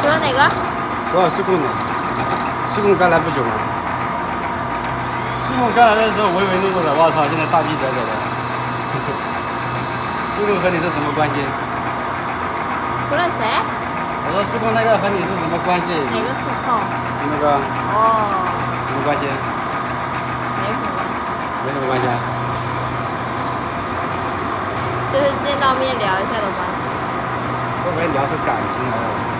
说哪个？说施工的，施工刚来不久嘛。施工刚来的时候唯唯诺诺的，我操，现在大逼拽拽的。施工和你是什么关系？说了谁？我说施工那个和你是什么关系？哪个数控？那个哦，什么关系？没什么，没什么关系啊。就是见到面聊一下的关系。会不会聊出感情来了？